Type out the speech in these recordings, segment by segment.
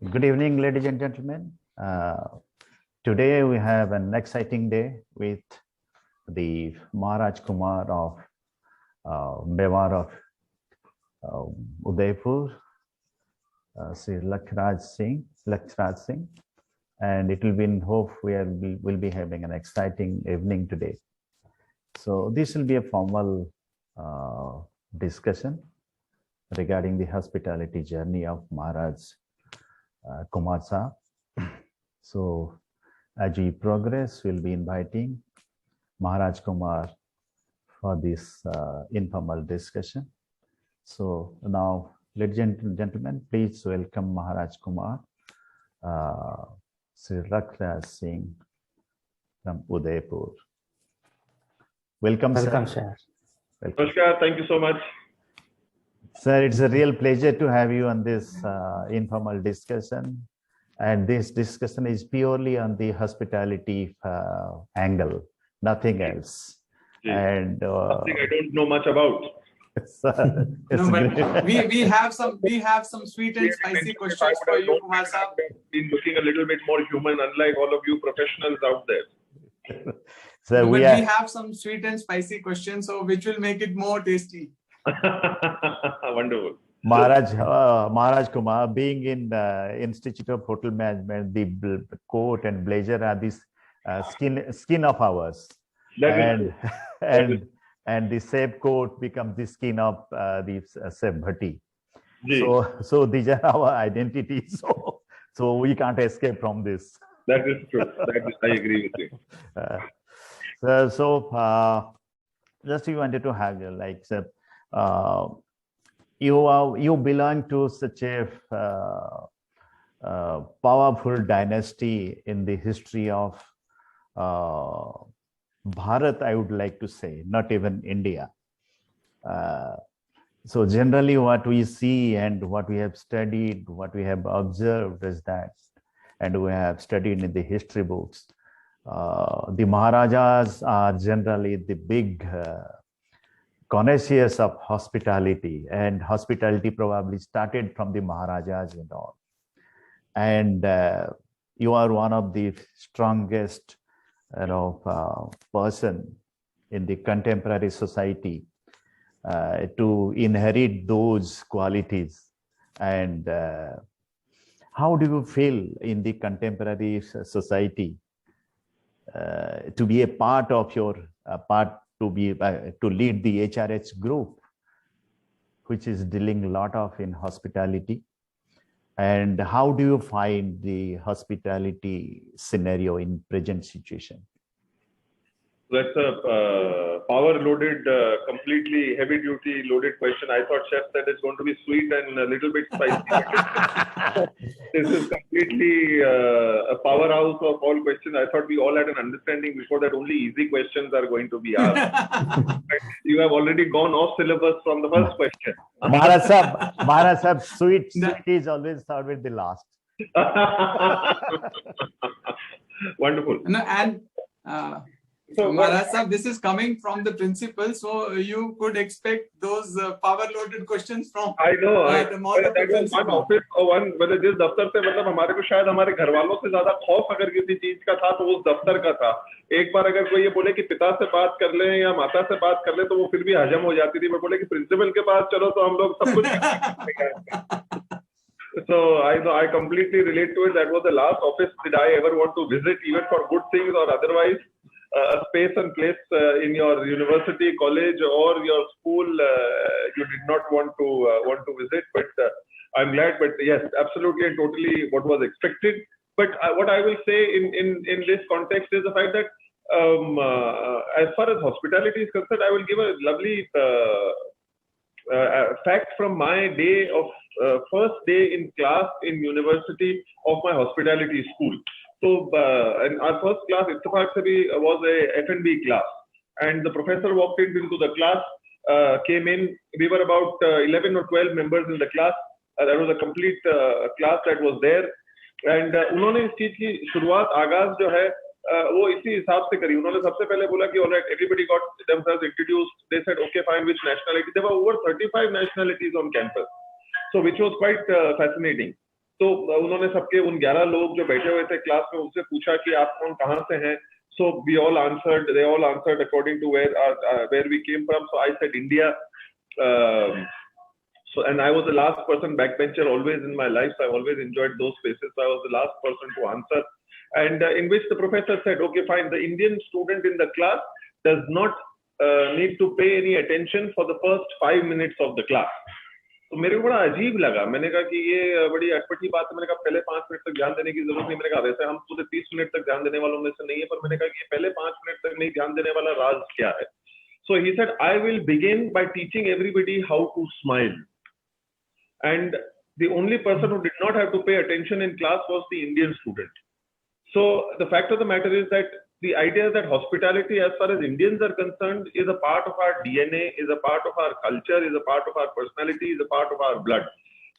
Good evening, ladies and gentlemen. Today we have an exciting day with the Maharaj Kumar of Mewar of Udaipur, Sri Lakshya Singh, and it will be in hope will be having an exciting evening today. So this will be a formal discussion regarding the hospitality journey of Maharaj Kumar Sahab. So as we progress, we'll be inviting Maharaj Kumar for this informal discussion. So now, ladies and gentlemen, please welcome Maharaj Kumar, Sri Lakshya Singh from Udaipur. Welcome, sir. Welcome. Namaskar, thank you so much. Sir, it's a real pleasure to have you on this informal discussion. And this discussion is purely on the hospitality angle, nothing else. And something I don't know much about. We have some sweet and spicy questions for you, Kumar Sahab. Been looking a little bit more human, unlike all of you professionals out there. So we have some sweet and spicy questions, so which will make it more tasty. Wonderful. Maharaj Kumar, being in the Institute of Hotel Management, the coat and blazer are this skin of ours, and the same coat becomes the skin of the same bhatti. So these are our identities. So we can't escape from this. That is true. I agree with you. Just we wanted to have you like. You belong to such a powerful dynasty in the history of Bharat, I would like to say, not even India. So generally what we see and what we have studied, what we have observed is that, and we have studied in the history books, the Maharajas are generally the big connoisseurs of hospitality, and hospitality probably started from the Maharajas and all. And you are one of the strongest, person in the contemporary society to inherit those qualities. And how do you feel in the contemporary society to be a part of your to lead the HRH group, which is dealing a lot of in hospitality? And how do you find the hospitality scenario in present situation? That's a power-loaded, completely heavy-duty loaded question. I thought Chef said it's going to be sweet and a little bit spicy. This is completely a powerhouse of all questions. I thought we all had an understanding before that only easy questions are going to be asked. You have already gone off syllabus from the first question. Maharaj Sahab, sweet is always start with the last. Wonderful. So Maharaj Sahab, this is coming from the principal, so you could expect those power-loaded questions from. I know. That was one office or one, whether जिस दफ्तर से मतलब हमारे को शायद हमारे घर वालों से ज्यादा खौफ अगर किसी चीज का था तो उस दफ्तर का था. एक बार अगर कोई ये बोले कि पिता से बात कर लें या माता से बात कर लें तो वो फिर भी हजम हो जाती थी. मैं बोले कि प्रिंसिपल के पास चलो तो हम लोग सब कुछ. So I completely relate to it. That was the last office did I ever want to visit, even for good things or otherwise. A space and place in your university, college, or your school you did not want to visit, but I'm glad. But yes, absolutely and totally what was expected. But what I will say in this context is the fact that as far as hospitality is concerned, I will give a lovely fact from my day of first day in class in university of my hospitality school. So in our first class, ittifaq se bhi was a F&B class, and the professor walked into the class, came in. We were about 11 or 12 members in the class. That was a complete class that was there, and उन्होंने इस चीज की शुरुआत आगाज जो है वो इसी हिसाब से करी. उन्होंने सबसे पहले बोला कि all right, everybody got themselves introduced. They said, okay, fine, which nationality? There were over 35 nationalities on campus, so which was quite fascinating. तो उन्होंने सबके उन 11 लोग जो बैठे हुए थे क्लास में उनसे पूछा कि आप कौन कहाँ से हैं. So they all answered according to where we came from. So I said India. And I was the last person, backbencher always in my life. So I always enjoyed those places. So I was the last person to answer. And in which the professor said, okay, fine. The Indian student in the class does not need to pay any attention for the first 5 minutes of the class. तो मेरे को बड़ा अजीब लगा. मैंने कहा कि ये बड़ी अटपटी बात है. मैंने कहा पहले 5 मिनट तक ध्यान देने की जरूरत नहीं. मैंने कहा वैसे हम पूरे 30 मिनट तक ध्यान देने वालों में से नहीं है, पर मैंने कहा कि पहले 5 मिनट तक नहीं ध्यान देने वाला राज क्या है. So he said, I will begin by teaching everybody how to smile. And the only person who did not have to pay attention in class was the Indian student. So the fact of the matter is that the idea is that hospitality, as far as Indians are concerned, is a part of our DNA, is a part of our culture, is a part of our personality, is a part of our blood.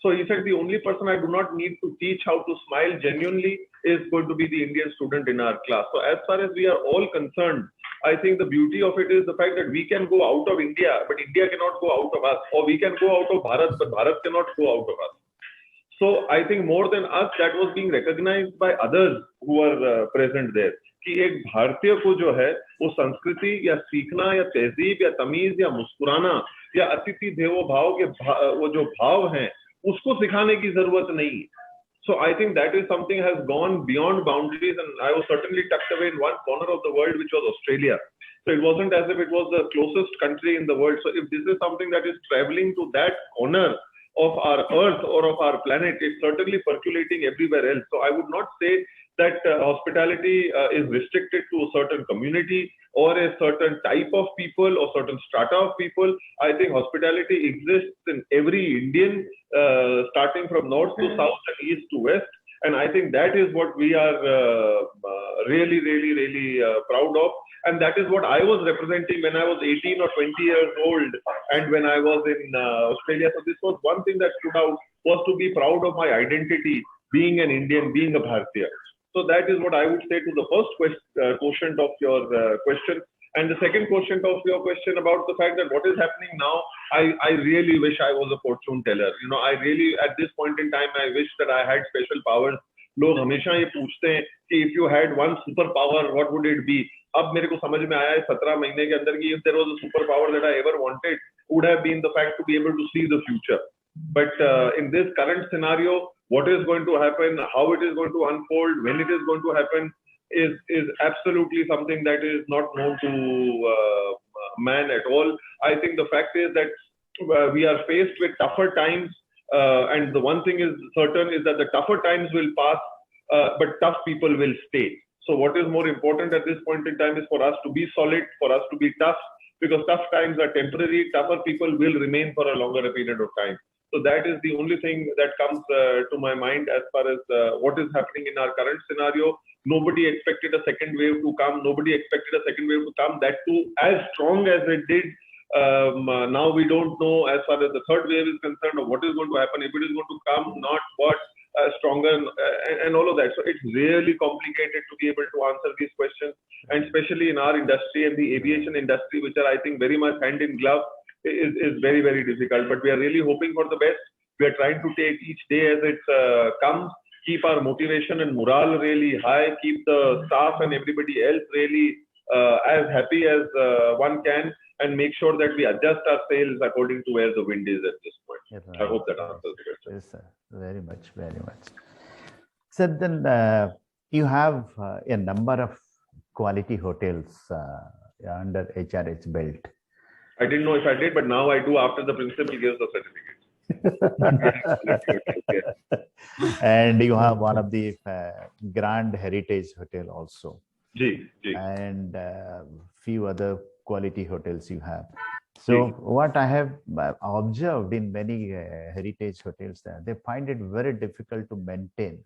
So he said the only person I do not need to teach how to smile genuinely is going to be the Indian student in our class. So as far as we are all concerned, I think the beauty of it is the fact that we can go out of India, but India cannot go out of us, or we can go out of Bharat, but Bharat cannot go out of us. So I think more than us, that was being recognized by others who were present there. कि एक भारतीय को जो है वो संस्कृति या सीखना या तहजीब या तमीज या मुस्कुराना या अतिथि देवो भाव के वो जो भाव हैं उसको सिखाने की जरूरत नहीं है. So I think that is something has gone beyond boundaries, and I was certainly tucked away in one corner of the world, which was Australia. So it wasn't as if it was the closest country in the world. So if this is something that is traveling to that corner of our earth or of our planet, it's certainly percolating everywhere else. So I would not say that hospitality is restricted to a certain community or a certain type of people or certain strata of people. I think hospitality exists in every Indian, starting from north to south and east to west. And I think that is what we are really proud of. And that is what I was representing when I was 18 or 20 years old and when I was in Australia. So this was one thing that stood out, was to be proud of my identity, being an Indian, being a Bharatiya. So that is what I would say to the first quotient of your question. And the second quotient of your question about the fact that what is happening now, I really wish I was a fortune teller. You know, I really, at this point in time, I wish that I had special powers. लोग हमेशा ये पूछते हैं कि if you had one super power, what would it be? अब मेरे को समझ में आया है 17 महीने के अंदर कि if there was a super power that I ever wanted, would have been the fact to be able to see the future. But in this current scenario, what is going to happen, how it is going to unfold, when it is going to happen, is absolutely something that is not known to man at all. I think the fact is that we are faced with tougher times, and the one thing is certain is that the tougher times will pass, but tough people will stay. So what is more important at this point in time is for us to be solid, for us to be tough, because tough times are temporary. Tougher people will remain for a longer period of time. So that is the only thing that comes to my mind as far as what is happening in our current scenario. Nobody expected a second wave to come. Nobody expected a second wave to come, that too as strong as it did. Now we don't know as far as the third wave is concerned or what is going to happen, if it is going to come, not what, stronger, and all of that. So it's really complicated to be able to answer these questions, and especially in our industry and the aviation industry, which are, I think, very much hand in glove, is very difficult. But we are really hoping for the best. We are trying to take each day as it comes, keep our motivation and morale really high, keep the staff and everybody else really as happy as one can, and make sure that we adjust our sails according to where the wind is at this point. Yes, I hope that answers the question. Yes, sir. Very much. So then you have a number of quality hotels under HRH belt. I didn't know if I did, but now I do after the principal gives the certificate. And you have one of the Grand Heritage Hotel also. Ji. And few other quality hotels you have. So what I have observed in many heritage hotels, they find it very difficult to maintain.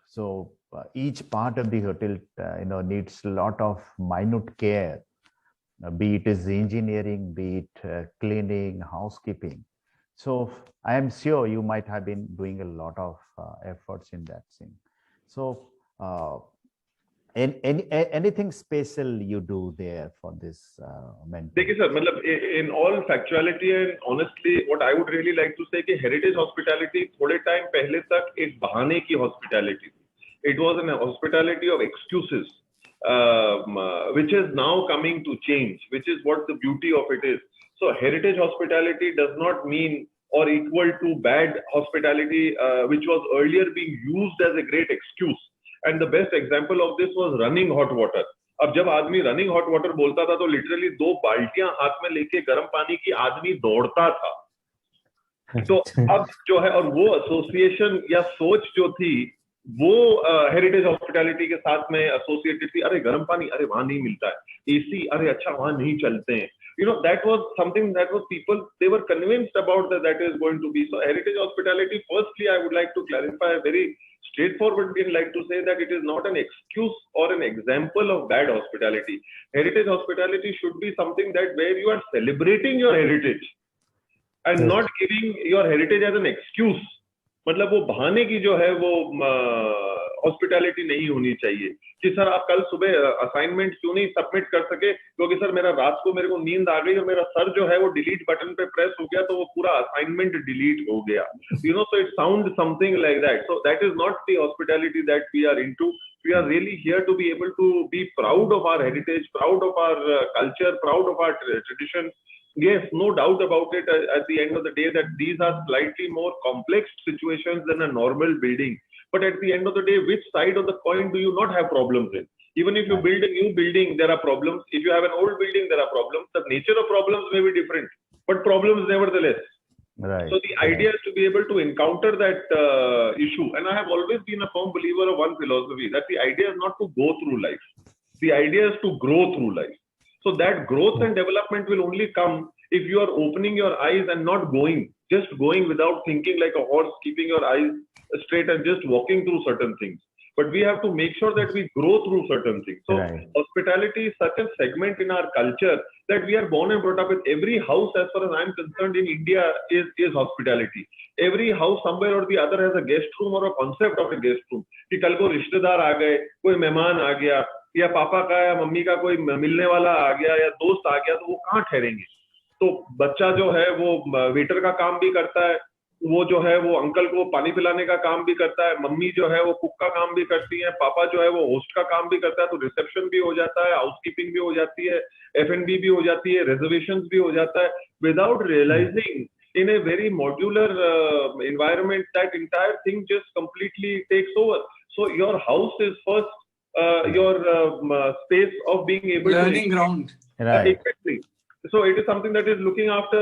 So each part of the hotel, needs a lot of minute care, be it is engineering, be it cleaning, housekeeping. So I am sure you might have been doing a lot of efforts in that thing. So Anything special you do there for this mentor? देखिए sir, मतलब in all factuality and honestly, what I would really like to say कि heritage hospitality थोड़े time पहले तक एक बहाने की hospitality थी. It was an hospitality of excuses, which is now coming to change, which is what the beauty of it is. So heritage hospitality does not mean or equal to bad hospitality, which was earlier being used as a great excuse. And the best example of this was running hot water. अब जब आदमी running hot water बोलता था तो literally 2 बाल्टियां हाथ में लेके गर्म पानी की आदमी दौड़ता था. तो अब जो है, और वो एसोसिएशन या सोच जो थी वो हेरिटेज हॉस्पिटैलिटी के साथ में एसोसिएटेड थी. अरे गर्म पानी, अरे वहां नहीं मिलता है. एसी, अरे अच्छा वहां नहीं चलते हैं. You know, that was something that was people, they were convinced about that is going to be. So heritage hospitality, firstly, I would like to clarify very straightforwardly and like to say that it is not an excuse or an example of bad hospitality. Heritage hospitality should be something that where you are celebrating your heritage and not giving your heritage as an excuse. मतलब वो बहाने की जो है वो hospitality नहीं होनी चाहिए कि सर आप कल सुबह असाइनमेंट क्यों नहीं सबमिट कर सके, क्योंकि सर मेरा रात को मेरे को नींद आ गई और मेरा सर जो है वो डिलीट बटन पे प्रेस हो गया तो वो पूरा असाइनमेंट डिलीट हो गया. You know, so it sound something like that. So that is not the hospitality that we are into. We are really here to be able to be proud of our heritage, proud of our culture, proud of our tradition. Yes, no doubt about it at the end of the day that these are slightly more complex situations than a normal building. But at the end of the day, which side of the coin do you not have problems in? Even if you build a new building, there are problems. If you have an old building, there are problems. The nature of problems may be different, but problems nevertheless. Right. So the idea is to be able to encounter that issue. And I have always been a firm believer of one philosophy, that the idea is not to go through life. The idea is to grow through life. So that growth and development will only come if you are opening your eyes and not just going without thinking like a horse, keeping your eyes straight and just walking through certain things. But we have to make sure that we grow through certain things. So hospitality is such a segment in our culture that we are born and brought up with. Every house, as far as I am concerned, in India is hospitality. Every house somewhere or the other has a guest room or a concept of a guest room. कि कल को रिश्तेदार आ गए, कोई मेहमान आ गया, या पापा का या मम्मी का कोई मिलने वाला आ गया या दोस्त आ गया, तो वो कहाँ ठहरेंगे. तो बच्चा जो है वो वेटर का काम भी करता है, वो जो है वो अंकल को पानी पिलाने का काम भी करता है, मम्मी जो है वो कुक का काम भी करती है, पापा जो है वो होस्ट का काम भी करता है. तो रिसेप्शन भी हो जाता है, हाउसकीपिंग भी हो जाती है, F&B भी हो जाती है, रिजर्वेशंस भी हो जाता है, without realising in a very modular environment that entire thing just completely takes over. So your house is first your space of being able learning to ground. Right. Exactly. So it is something that is looking after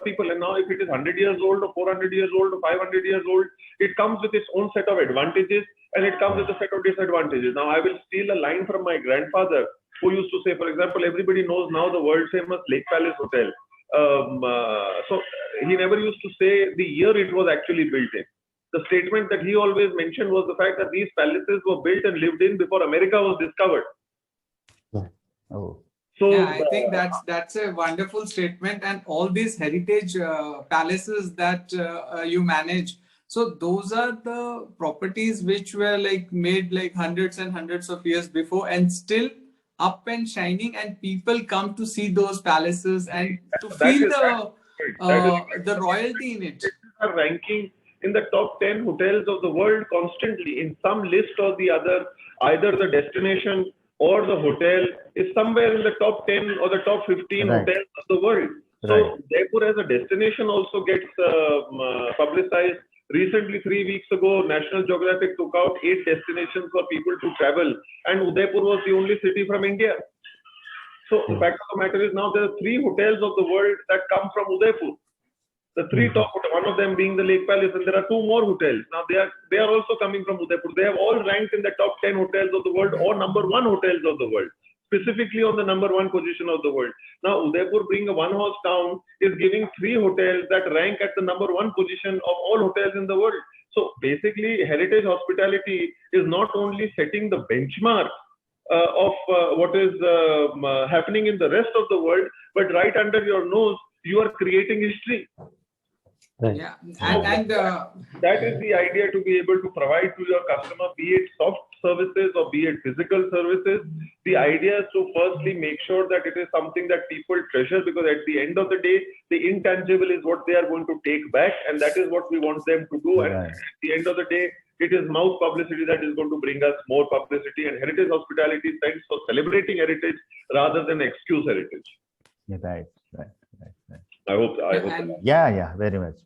people. And now if it is 100 years old or 400 years old or 500 years old, it comes with its own set of advantages and it comes with a set of disadvantages. Now I will steal a line from my grandfather, who used to say, for example, everybody knows now the world famous Lake Palace Hotel. So he never used to say the year it was actually built in. The statement that he always mentioned was the fact that these palaces were built and lived in before America was discovered. Oh. So yeah, I think that's a wonderful statement. And all these heritage palaces that you manage, so those are the properties which were like made like hundreds and hundreds of years before and still up and shining, and people come to see those palaces and to feel the royalty in it. Are ranking in the top 10 hotels of the world constantly in some list or the other. Either the destination or the hotel is somewhere in the top 10 or the top 15 hotels of the world. So Udaipur as a destination also gets publicized. Recently, 3 weeks ago, National Geographic took out 8 destinations for people to travel, and Udaipur was the only city from India. So the fact of the matter is now there are 3 hotels of the world that come from Udaipur. The 3 top, one of them being the Lake Palace, and there are 2 more hotels. Now they are also coming from Udaipur. They have all ranked in the top 10 hotels of the world or number 1 hotels of the world, specifically on the number 1 position of the world. Now Udaipur, being a one-horse town, is giving 3 hotels that rank at the number 1 position of all hotels in the world. So basically, heritage hospitality is not only setting the benchmark of what is happening in the rest of the world, but right under your nose, you are creating history. Right. Yeah, and that is the idea, to be able to provide to your customer, be it soft services or be it physical services, the idea is to firstly make sure that it is something that people treasure, because at the end of the day, the intangible is what they are going to take back, and that is what we want them to do. And at the end of the day, it is mouth publicity that is going to bring us more publicity, and heritage hospitality stands for celebrating heritage rather than excuse heritage. Right. I hope. Yeah, very much.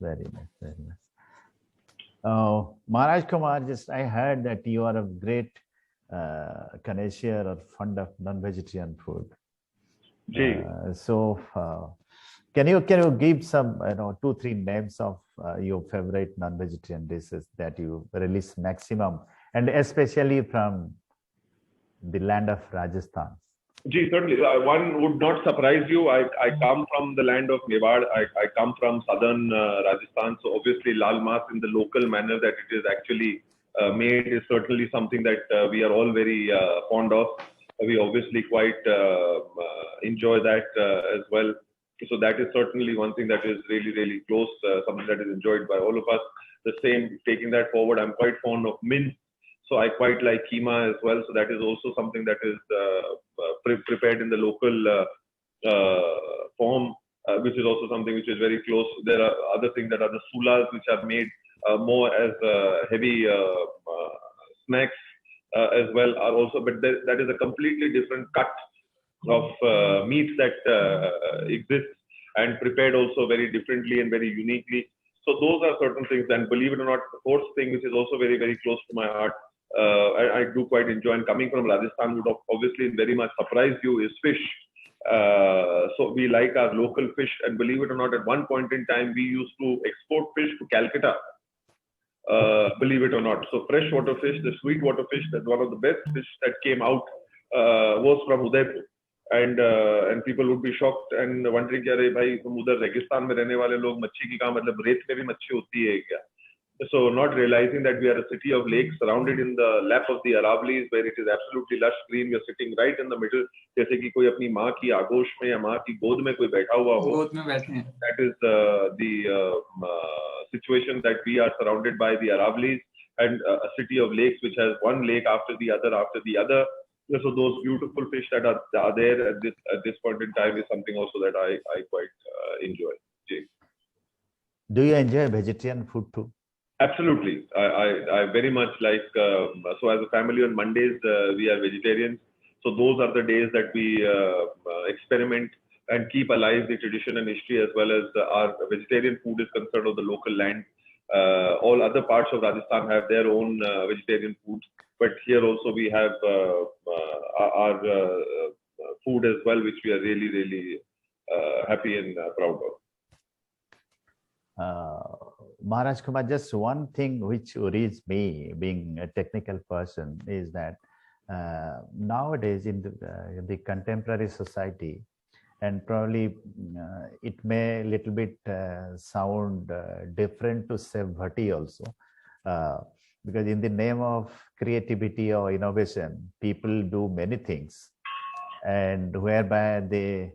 Maharaj Kumar, I heard that you are a great connoisseur or fond of non-vegetarian food. Can you give some 2-3 names of your favorite non-vegetarian dishes that you release maximum, and especially from the land of Rajasthan? Certainly. One would not surprise you. I come from the land of Mewar. I come from southern Rajasthan. So obviously lal mas in the local manner that it is actually made is certainly something that we are all very fond of. We obviously quite enjoy that as well. So that is certainly one thing that is really, really close, something that is enjoyed by all of us. The same, taking that forward, I'm quite fond of mince. So I quite like keema as well. So that is also something that is prepared in the local form, which is also something which is very close. There are other things that are the sulas, which are made more as heavy snacks as well, are also, but that is a completely different cut of meats that exists and prepared also very differently and very uniquely. So those are certain things. And believe it or not, the fourth thing, which is also very, very close to my heart, I do quite enjoy, and coming from Rajasthan would obviously very much surprise you, is fish. So we like our local fish, and believe it or not, at one point in time, we used to export fish to Calcutta. Believe it or not. So freshwater fish, the sweetwater fish, that one of the best fish that came out was from Udaipur. And people would be shocked and wondering कि अरे भाई तुम उधर रेगिस्तान में रहने वाले लोग मच्छी की कहाँ मतलब रेत में भी मच्छी होती है क्या? So not realizing that we are a city of lakes surrounded in the lap of the Aravallis, where it is absolutely lush green. We are sitting right in the middle, जैसे कि कोई अपनी माँ की आगोश में या माँ की गोद में कोई बैठा हुआ हो. गोद में बैठे हैं. That is the situation that we are surrounded by the Aravallis, and a city of lakes which has one lake after the other. So those beautiful fish that are there at this point in time is something also that I quite enjoy. Jay. Do you enjoy vegetarian food too? Absolutely. I very much like, so as a family on Mondays, we are vegetarians. So those are the days that we experiment and keep alive the tradition and history, as well as our vegetarian food is concerned of the local land. All other parts of Rajasthan have their own vegetarian food, but here also we have our food as well, which we are really, really happy and proud of. Maharaj Kumar, just one thing which worries me, being a technical person, is that nowadays in the contemporary society, and probably it may a little bit sound different to say bhatti also, because in the name of creativity or innovation, people do many things, and whereby they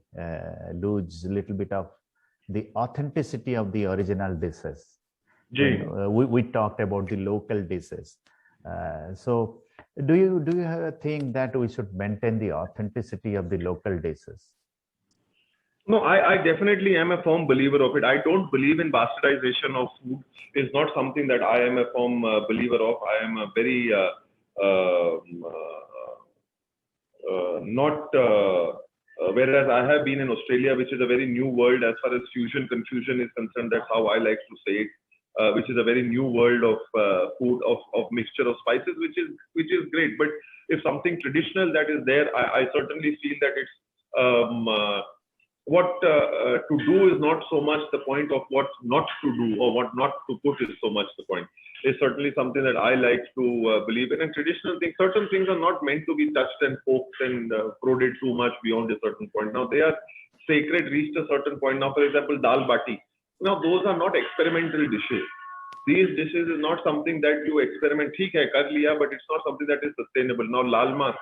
lose a little bit of the authenticity of the original dishes. We talked about the local dishes. So do you have a thing that we should maintain the authenticity of the local dishes? No, I definitely am a firm believer of it. I don't believe in bastardization of food. It's not something that I am a firm believer of. I am a very whereas I have been in Australia, which is a very new world as far as fusion confusion is concerned. That's how I like to say it. Which is a very new world of food, of mixture of spices, which is great. But if something traditional that is there, I certainly feel that it's what to do is not so much the point of what not to do or what not to put is so much the point. It's certainly something that I like to believe in. And traditional things, certain things are not meant to be touched and poked and prodded too much beyond a certain point. Now they are sacred, reached a certain point. Now, for example, dal bati. Now those are not experimental dishes. These dishes is not something that you experiment. ठीक है, कर लिया, but it's not something that is sustainable. Now lal mas.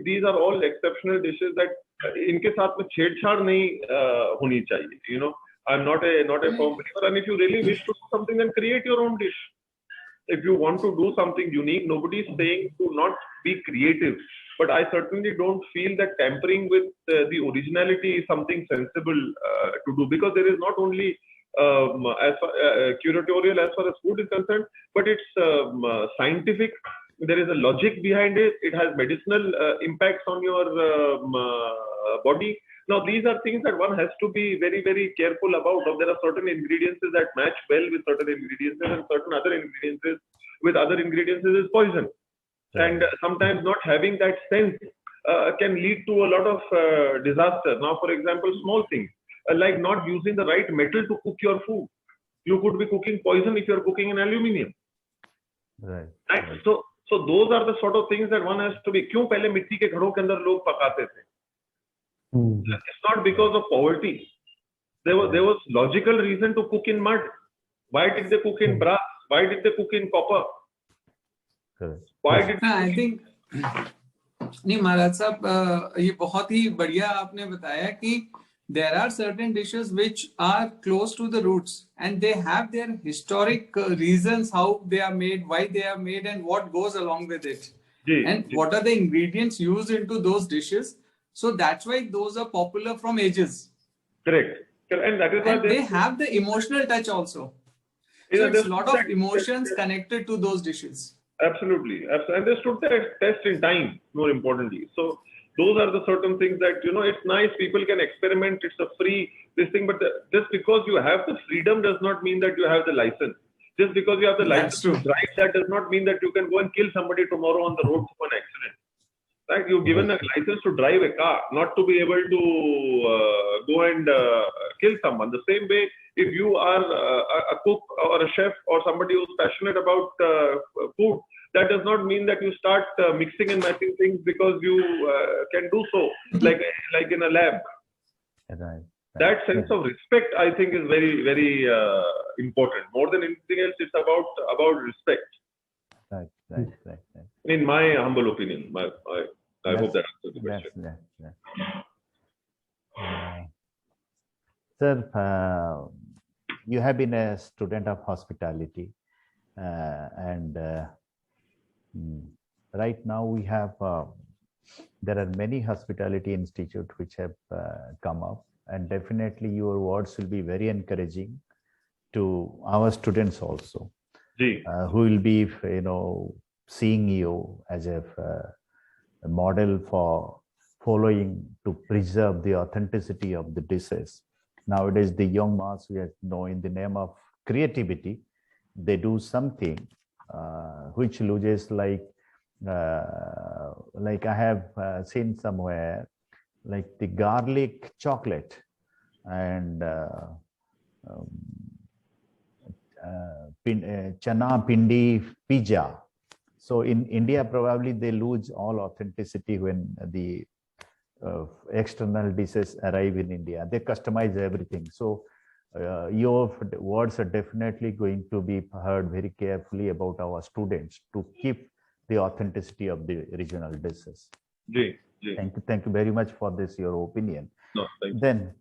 These are all exceptional dishes that इनके साथ में छेड़छाड़ नहीं होनी चाहिए. You know, I'm not a firm believer. And if you really wish to do something, then create your own dish. if you want to do something unique, nobody is saying to not be creative. But I certainly don't feel that tampering with the originality is something sensible to do, because there is not only curatorial as far as food is concerned, but it's scientific. There is a logic behind it. It has medicinal impacts on your body. Now, these are things that one has to be very, very careful about. There are certain ingredients that match well with certain ingredients, and certain other ingredients with other ingredients is poison. And sometimes not having that sense can lead to a lot of disaster. Now, for example, small things like not using the right metal to cook your food. You could be cooking poison if you're cooking in aluminium. Right. So those are the sort of things that one has to be. क्यों पहले मिट्टी के घड़ों के अंदर लोग पकाते थे? It's not because of poverty. There was logical reason to cook in mud. Why did they cook in brass? Why did they cook in copper? Why did I think नहीं महाराज साहब, ये बहुत ही बढ़िया आपने बताया कि there are certain dishes which are close to the roots and they have their historic reasons how they are made, why they are made, and what goes along with it, what are the ingredients used into those dishes. So that's why those are popular from ages. Correct. And that is why they have the emotional touch also. So there's a lot of emotions connected to those dishes. Absolutely. And they stood the test in time, more importantly. So those are the certain things that, it's nice. People can experiment. It's a free this thing. But just because you have the freedom does not mean that you have the license. Just because you have the license to drive, that does not mean that you can go and kill somebody tomorrow on the road from an accident. Right? You're given a license to drive a car, not to be able to go and kill someone. The same way, if you are a cook or a chef or somebody who's passionate about food, that does not mean that you start mixing and matching things because you can do so, like in a lab. Right. That sense of respect, I think, is very, very important. More than anything else, it's about respect. Right. In my humble opinion, I hope that answers the question. Sir, you have been a student of hospitality, and right now we have there are many hospitality institutes which have come up, and definitely your words will be very encouraging to our students also, who will be seeing you as a model for following to preserve the authenticity of the dishes. Nowadays, the young mass, we know, in the name of creativity, they do something which loses, like I have seen somewhere, like the garlic chocolate and chana pindi pizza. So in India, probably they lose all authenticity when the external dishes arrive in India. They customize everything. So your words are definitely going to be heard very carefully about our students to keep the authenticity of the regional dishes. Thank you very much for this, your opinion. No, thank you. Then,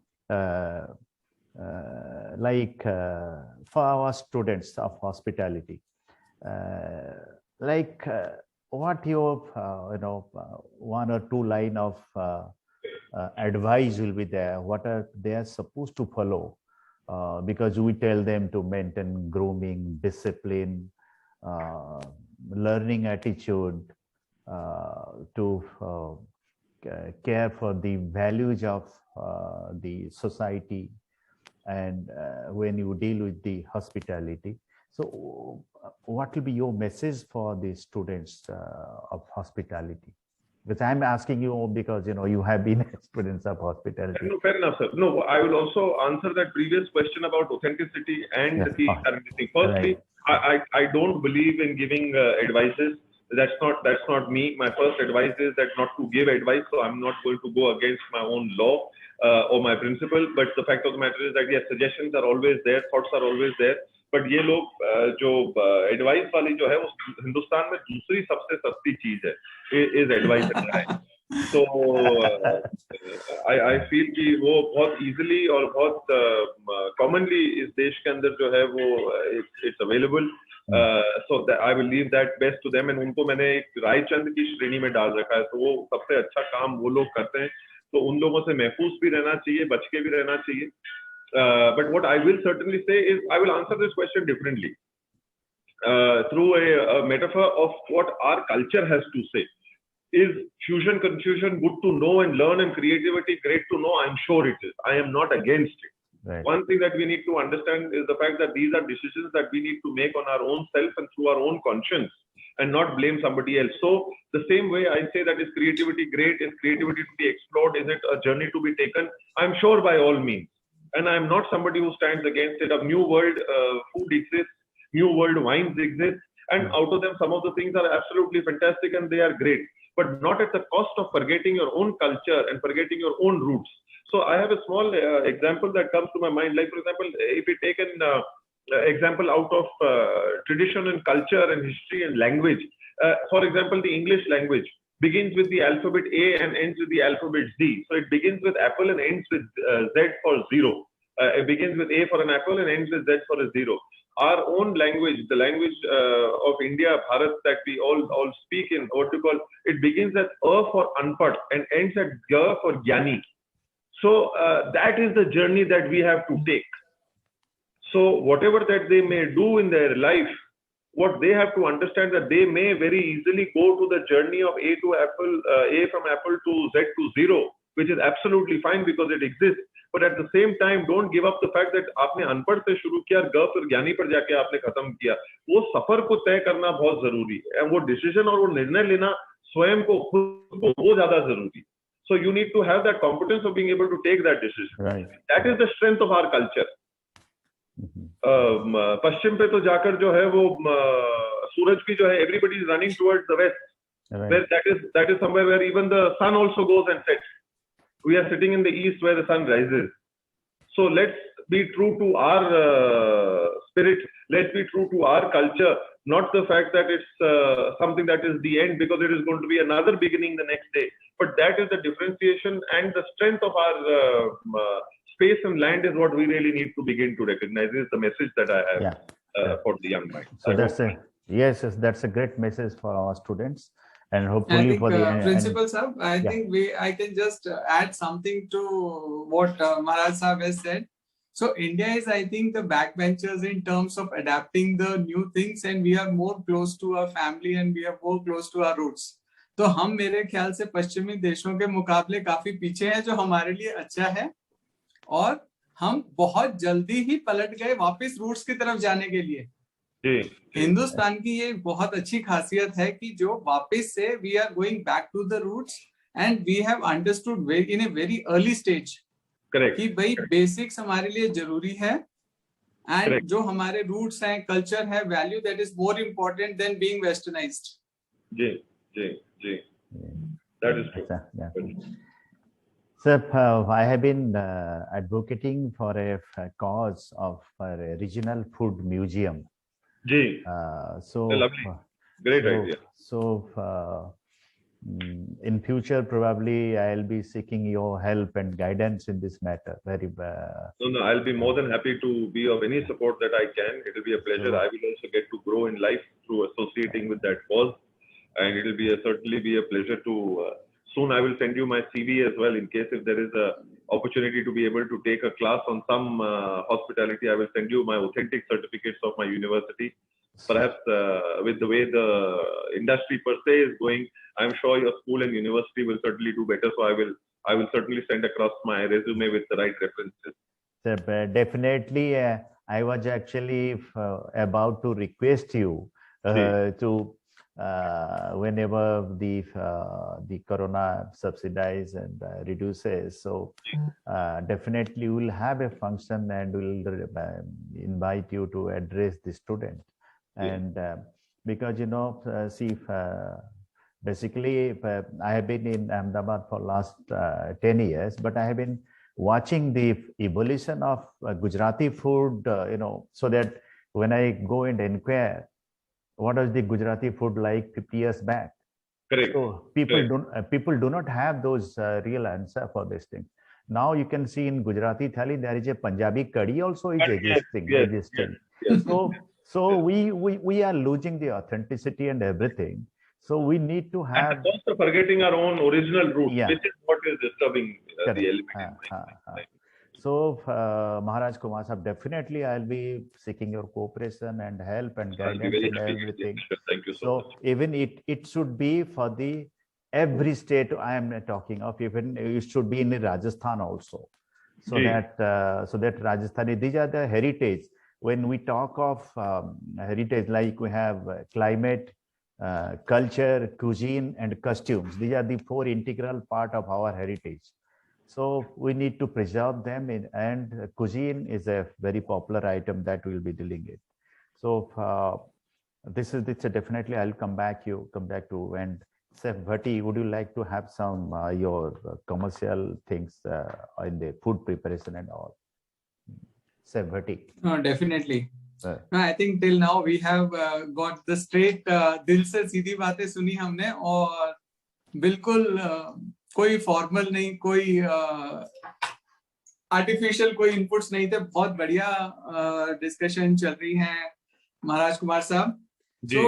for our students of hospitality, what your one or two line of advice will be there? What are they are supposed to follow? Because we tell them to maintain grooming, discipline, learning attitude, to care for the values of the society, and when you deal with the hospitality. So what will be your message for the students of hospitality? Because I'm asking you because you have been students of hospitality. No, fair enough, sir. No, I will also answer that previous question about authenticity and the current thing. Firstly, I don't believe in giving advices. That's not me. My first advice is that not to give advice. So I'm not going to go against my own law or my principle. But the fact of the matter is that yes, suggestions are always there, thoughts are always there. But ये लोग जो advice वाली जो है वो हिंदुस्तान में दूसरी सबसे सस्ती चीज है इज एडवाइस तो आई फील कि वो बहुत इजीली और बहुत कॉमनली इस देश के अंदर जो है वो it's available So I will leave that best to them, and उनको मैंने एक रायचंद की श्रेणी में डाल रखा है, तो वो सबसे अच्छा काम वो लोग करते हैं, तो उन लोगों से महफूज भी रहना चाहिए, बच के भी रहना चाहिए. But what I will certainly say is I will answer this question differently through a metaphor of what our culture has to say. Is fusion confusion good to know and learn, and creativity great to know? I'm sure it is. I am not against it. Right. One thing that we need to understand is the fact that these are decisions that we need to make on our own self and through our own conscience, and not blame somebody else. So the same way I say that is creativity great, is creativity to be explored, is it a journey to be taken? I'm sure by all means. And I'm not somebody who stands against it. A new world food exists, new world wines exist, and out of them some of the things are absolutely fantastic and they are great, but not at the cost of forgetting your own culture and forgetting your own roots. So I have a small example that comes to my mind. Like, for example, if we take an example out of tradition and culture and history and language, for example, the English language begins with the alphabet A and ends with the alphabet Z. So it begins with apple and ends with Z for zero. It begins with A for an apple and ends with Z for a zero. Our own language, the language of India, Bharat, that we all speak in, what you call, it begins at A for Anpad and ends at G for Gyani. So that is the journey that we have to take. So whatever that they may do in their life, what they have to understand that they may very easily go to the journey of A to apple, A from apple to Z to zero, which is absolutely fine because it exists. But at the same time, don't give up the fact that आपने अनपढ़ से शुरू किया और ग फिर ज्ञानी पर जाके आपने खत्म किया. वो सफर को तय करना बहुत जरूरी है. वो डिसीजन और वो निर्णय लेना स्वयं को खुद को वो ज्यादा जरूरी. So you need to have that competence of being able to take that decision. Right. That is the strength of our culture. पश्चिम पे तो जाकर जो है वो सूरज की जो है everybody is running towards the west. Right. Where that is somewhere where even the sun also goes and sets. We are sitting in the east where the sun rises. So let's be true to our spirit. Let's be true to our culture. Not the fact that it's something that is the end, because it is going to be another beginning the next day. But that is the differentiation and the strength of our space and land is what we really need to begin to recognize. This is the message that I have for the young mind. So yes, that's a great message for our students. And hopefully I think, for the Principal Sahab, I think I can just add something to what Maharaj Sahab has said. So India is, I think, the backbenchers in terms of adapting the new things, and we are more close to our family and we are more close to our roots. तो हम मेरे ख्याल से पश्चिमी देशों के मुकाबले काफी पीछे हैं, जो हमारे लिए अच्छा है, और हम बहुत जल्दी ही पलट गए वापस रूट्स की तरफ जाने के लिए. हिंदुस्तान की ये बहुत अच्छी खासियत है कि जो वापस से we are going back to the roots and we have understood in a very early stage कि भाई बेसिक्स हमारे लिए जरूरी है, एंड जो हमारे रूट्स हैं, कल्चर है, value, that is more important than being westernised. जी जी जी, that is true. Sir, I have been advocating for a cause of a regional food museum. So lovely, great idea. So in future, probably I'll be seeking your help and guidance in this matter. No, I'll be more than happy to be of any support that I can. It will be a pleasure. I will also get to grow in life through associating with that cause, and it will be certainly be a pleasure to. Soon I will send you my CV as well, in case if there is a opportunity to be able to take a class on some hospitality. I will send you my authentic certificates of my university. Perhaps with the way the industry per se is going, I'm sure your school and university will certainly do better. So I will certainly send across my resume with the right references. Sir, definitely. I was actually about to request you to. Whenever the corona subsidies and reduces, so definitely we'll have a function and we'll invite you to address the student. And because basically I have been in Ahmedabad for last 10 years, but I have been watching the evolution of Gujarati food, so that when I go and inquire what was the Gujarati food like 50 years back? Correct. So people do not have those real answer for this thing. Now you can see in Gujarati thali there is a Punjabi curry also is existing. Yes. So we are losing the authenticity and everything. So we need to have. And also forgetting our own original roots, Yeah. which is what is disturbing Correct. the element. So, Maharaj Kumar Sahab, definitely I'll be seeking your cooperation and help and guidance and everything. Thank you so much. Even it should be for the every state I am talking of. Even it should be in Rajasthan also, so that Rajasthani, these are the heritage. When we talk of heritage, like we have climate, culture, cuisine, and costumes. These are the four integral part of our heritage. So we need to preserve them, and cuisine is a very popular item that we'll be dealing with. So this is definitely I'll come back to. And Chef Bhatti, would you like to have some your commercial things in the food preparation and all? Chef Bhatti. No, definitely. No, I think till now we have got the straight दिल से सीधी बातें सुनी हमने और बिल्कुल कोई formal नहीं, कोई आर्टिफिशियल कोई इनपुट्स नहीं थे. बहुत बढ़िया डिस्कशन चल रही है महाराज कुमार साहब. So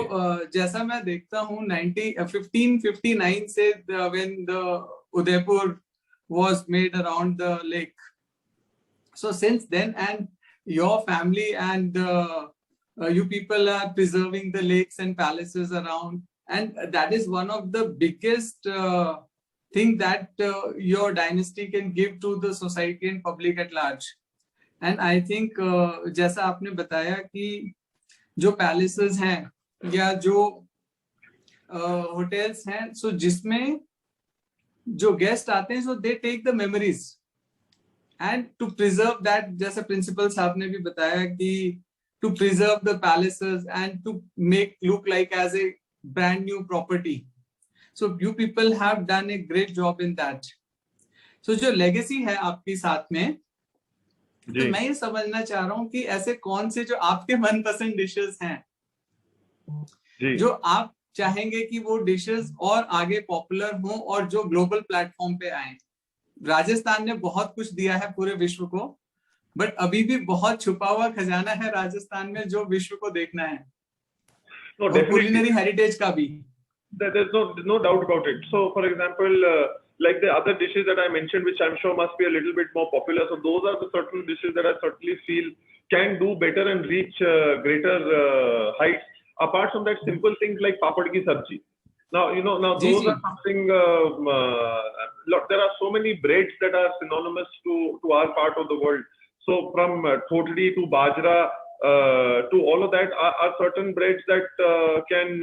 जैसा मैं देखता हूँ 1559 से when the Udaipur was made around the lake. So since then, and your family and you people are preserving the lakes and palaces around, and that is one of the biggest thing that your dynasty can give to the society and public at large. And I think जैसा आपने बताया कि जो palaces हैं या जो hotels हैं, so जिसमें जो guest आते हैं, so they take the memories. And to preserve that, जैसे principal साहब ने भी बताया कि to preserve the palaces and to make look like as a brand new property. So you people have done a great job in that. So जो legacy है आपकी साथ में, तो मैं ये समझना चाह रहा हूँ कि ऐसे कौन से जो आपके मनपसंद डिशेस हैं जो आप चाहेंगे कि वो डिशेस और आगे पॉपुलर हों और जो ग्लोबल प्लेटफॉर्म पे आए. राजस्थान ने बहुत कुछ दिया है पूरे विश्व को, बट अभी भी बहुत छुपा हुआ खजाना है राजस्थान में जो विश्व को देखना है. और कुलिनरी हेरिटेज का भी. There's no doubt about it. So, for example, like the other dishes that I mentioned, which I'm sure must be a little bit more popular. So those are the certain dishes that I certainly feel can do better and reach greater heights. Apart from that, simple things like papad ki sabji. Now, those are something, there are so many breads that are synonymous to our part of the world. So from thotli to bajra to all of that are certain breads that can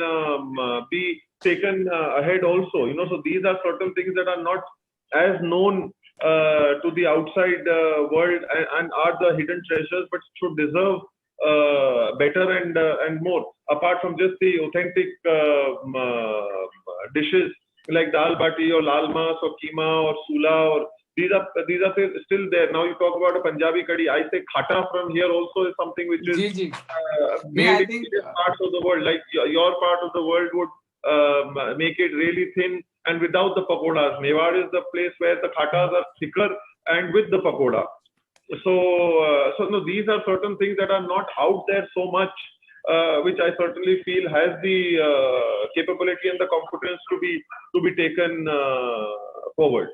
be taken ahead also. So these are certain things that are not as known to the outside world and are the hidden treasures, but should deserve better and more. Apart from just the authentic dishes like dal bati or lal mas or keema or sula, or these are still there. Now you talk about a Punjabi curry. I say khata from here also is something which is made in parts of the world. Like your part of the world would make it really thin and without the pakodas. Mewar is the place where the khatas are thicker and with the pakoda. So no, these are certain things that are not out there so much, which I certainly feel has the capability and the competence to be taken forward.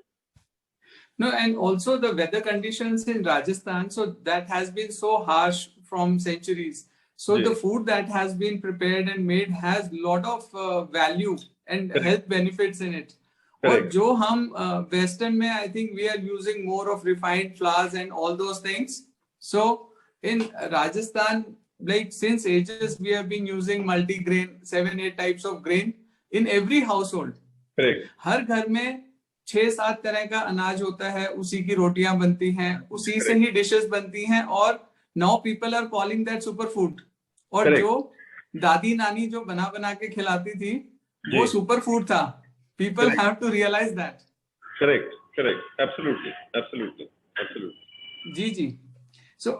No, and also the weather conditions in Rajasthan, so that has been so harsh from centuries. So the food that has been prepared and made has a lot of value and health benefits in it. और जो हम Western में, I think we are using more of refined flours and all those things. So in Rajasthan, like since ages, we have been using multi-grain, 7-8 types of grain in every household. हर घर में 6-7 तरह का अनाज होता है, उसी की रोटियां बनती हैं, उसी से ही डिशेस बनती हैं, और now people are calling that superfood. और जो दादी नानी जो बना के खिलाती थी, वो superfood था. People have to realize that. Correct. Absolutely. Ji. So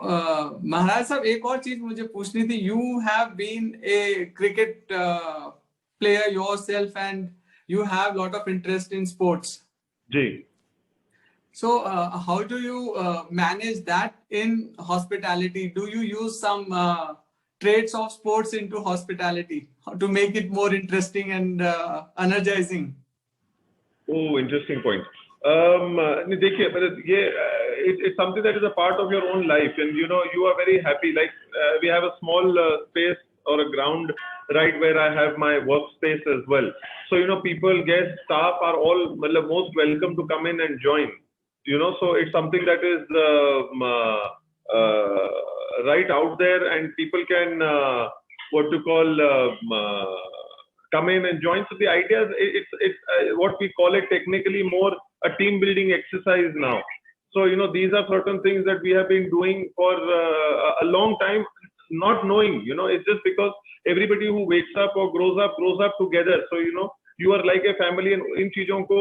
महाराज साहब, एक और चीज मुझे पूछनी थी. You have been a cricket player yourself and you have a lot of interest in sports. Ji. So how do you manage that in hospitality? Do you use some traits of sports into hospitality to make it more interesting and energizing? Oh, interesting point. देखिए, it's something that is a part of your own life, and you know you are very happy. Like we have a small space or a ground right where I have my workspace as well. So you know, people, guests, staff are all most welcome to come in and join. You know, so it's something that is right out there, and people can what to call come in and join. So the idea is it's what we call it technically more a team building exercise now. So you know, these are certain things that we have been doing for a long time, not knowing. You know, it's just because everybody who wakes up or grows up together. So you know, you are like a family, and इन चीजों को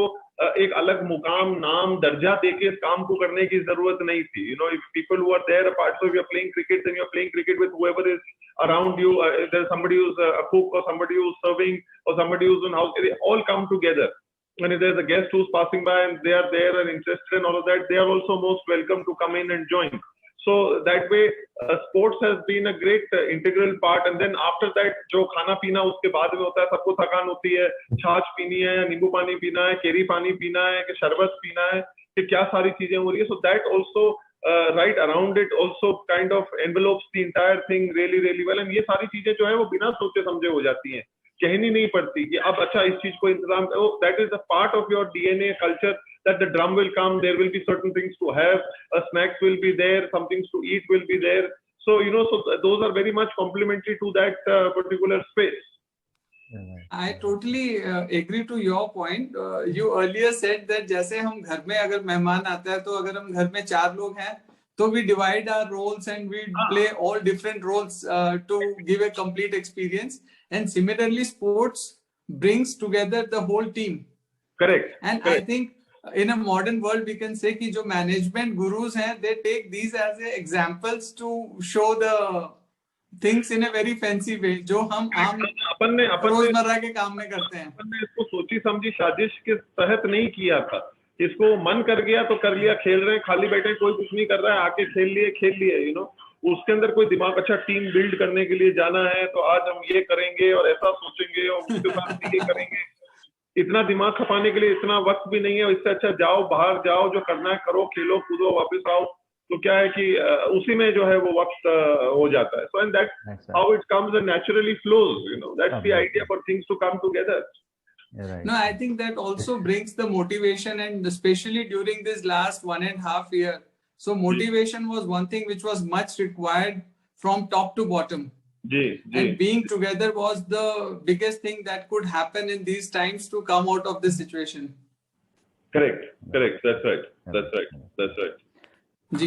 एक अलग मुकाम, नाम, दर्जा देके इस काम को करने की जरूरत नहीं थी. You know, if people who are there apart, so if you're playing cricket, then you're playing cricket with whoever is around you. If there's somebody who's a cook or somebody who's serving or somebody who's in house, they all come together. And if there's a guest who's passing by and they are there and interested in all of that, they are also most welcome to come in and join. So that way, sports has been a great integral part. And then after that, जो खाना पीना उसके बाद में होता है, सबको थकान होती है, छाछ पीनी है, नींबू पानी पीना है, केरी पानी पीना है, कि शरबत पीना है, कि क्या सारी चीजें हो रही है. So that also right around it also kind of envelopes the entire thing really really well. And ये सारी चीजें जो है वो बिना सोचे समझे हो जाती हैं, कहनी नहीं पड़ती कि अब अच्छा इस चीज को इंतजाम करो. That is a part of your DNA culture, that the drum will come, there will be certain things to have, snacks will be there, some things to eat will be there. So you know, so those are very much complementary to that particular space. I totally agree to your point. You earlier said that जैसे हम घर में अगर मेहमान आता है, तो अगर हम घर में 4 लोग हैं, तो we divide our roles and we play all different roles to give a complete experience. And similarly, sports brings together the whole team. Correct. And correct. I think in a modern world, we can say कि जो management gurus हैं, they take these as examples to show the things in a very fancy way, जो हम आम रोजमर्रा के काम में करते हैं. अपन ने इसको सोची समझी साजिश के तहत नहीं किया था. इसको मन कर गया तो कर लिया. खेल रहे हैं, खाली बैठे, कोई कुछ नहीं कर रहा है, आके खेल लिए. You know, उसके अंदर कोई दिमाग, अच्छा टीम बिल्ड करने के लिए जाना है तो आज हम ये करेंगे और ऐसा सोचेंगे और उसके साथ ये करेंगे. इतना दिमाग खपाने के लिए इतना वक्त भी नहीं है. इससे अच्छा जाओ, बाहर जाओ, जो करना है करो, खेलो कूदो, वापस आओ. तो क्या है कि उसी में जो है वो वक्त हो जाता है. So and that's how it comes and naturally flows. You know, that's the idea for things to come together. Right. No, I think that also brings the motivation, and especially during this last 1.5 year. So motivation was one thing which was much required from top to bottom. And being together was the biggest thing that could happen in these times to come out of this situation. Correct. That's right.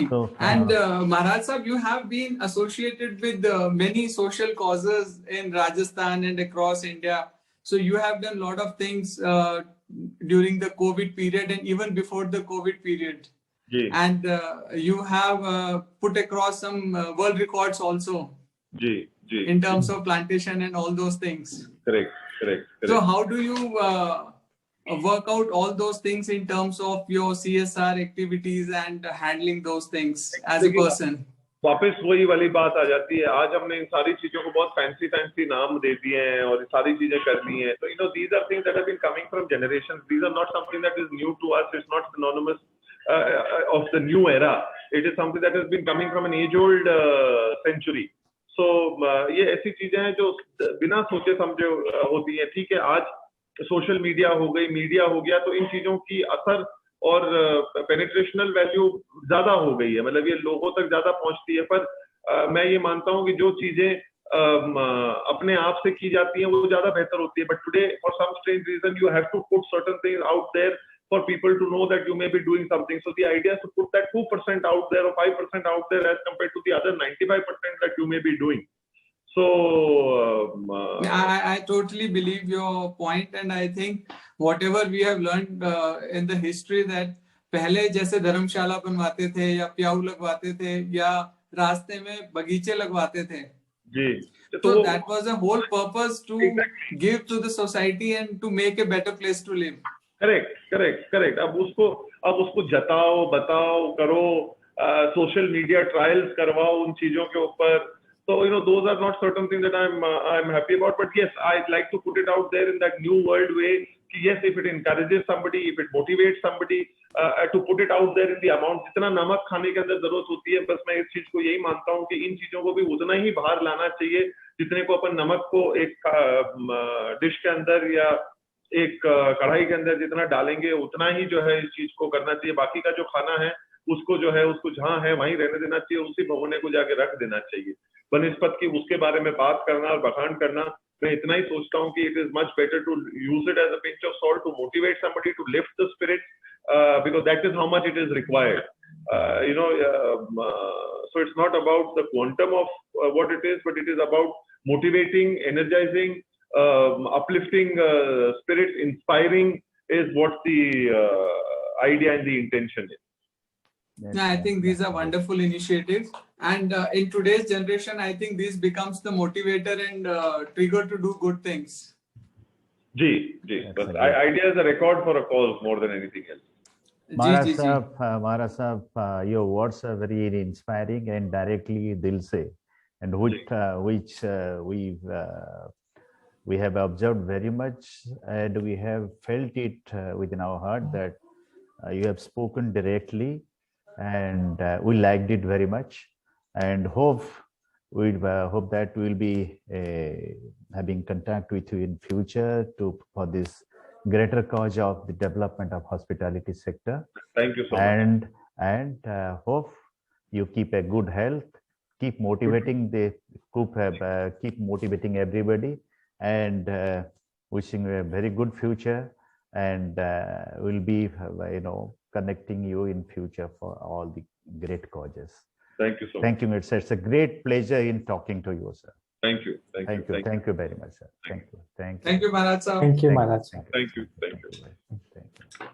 So, and Maharaj Sahab, you have been associated with many social causes in Rajasthan and across India. So you have done a lot of things during the COVID period and even before the COVID period. And you have put across some world records also. In terms of plantation and all those things. Correct. So how do you work out all those things in terms of your CSR activities and handling those things as a person? वापस वही वाली बात आ जाती है. आज हमने इन सारी चीजों को बहुत फैंसी नाम दे दिए हैं और सारी चीजें कर ली हैं. So you know, these are things that have been coming from generations. These are not something that is new to us. It's not synonymous of the new era. It is something that has been coming from an age-old century. So ये ऐसी चीजें हैं जो बिना सोचे समझे होती हैं. ठीक है, आज सोशल मीडिया हो गई, मीडिया हो गया, तो इन चीजों की असर और पेनिट्रेशनल वैल्यू ज्यादा हो गई है. मतलब ये लोगों तक ज्यादा पहुंचती है. पर मैं ये मानता हूँ कि जो चीजें अपने आप से की जाती हैं वो ज्यादा बेहतर होती है. But today for some strange reason you have to put certain things out there for people to know that you may be doing something. So the idea is to put that 2% out there or 5% out there as compared to the other 95% that you may be doing. So I totally believe your point, and I think whatever we have learned in the history that पहले जैसे धर्मशाला बनवाते थे या प्याऊ लगवाते थे या रास्ते में बगीचे लगवाते थे. So that was the whole purpose to give to the society and to make a better place to live. Correct. अब उसको जताओ, बताओ, करो, सोशल मीडिया ट्रायल्स करवाओ उन चीजों के ऊपर. So, those are not certain things that I'm happy about. But yes, I'd like to put it out there in that new world way. Yes, if it encourages somebody, if it motivates somebody, to put it out there in the amount, जितना नमक खाने के अंदर जरूरत होती है, बस मैं इस चीज को यही मानता हूँ कि इन चीजों को भी उतना ही बाहर लाना चाहिए जितने को अपन नमक को एक डिश के अंदर या एक कढ़ाई के अंदर जितना डालेंगे उतना ही जो है इस चीज को करना चाहिए। बाकी का जो खाना है उसको जो है उसको जहाँ है वहीं रहने देना चाहिए, उसी भगोने को जाके रख देना चाहिए, बनिस्बत की उसके बारे में बात करना और बखान करना। मैं इतना ही सोचता हूँ कि it is much better to use it as a pinch of salt to motivate somebody to lift the spirit, because that is how much it is required. So it's not about the quantum of what it is, but it is about motivating, energizing, uplifting spirits, inspiring is what the idea and the intention is. Yeah, I think these are wonderful initiatives, and in today's generation, I think this becomes the motivator and trigger to do good things. Ji. But idea is a record for a cause more than anything else. Maharaj Sahab, your words are very inspiring and directly dil se, and which we have observed very much, and we have felt it within our heart that you have spoken directly, and we liked it very much, and hope that we'll be having contact with you in future for this greater cause of the development of hospitality sector. Thank you so much. And hope you keep a good health, keep motivating keep motivating everybody, and wishing you a very good future, and we'll be connecting you in future for all the great causes. Thank you so much. Thank you. It's a great pleasure in talking to you, sir. Thank you. Thank you very much, sir. Thank you. Thank you, Maharaj. Thank you, Maharaj. Thank you. Thank you.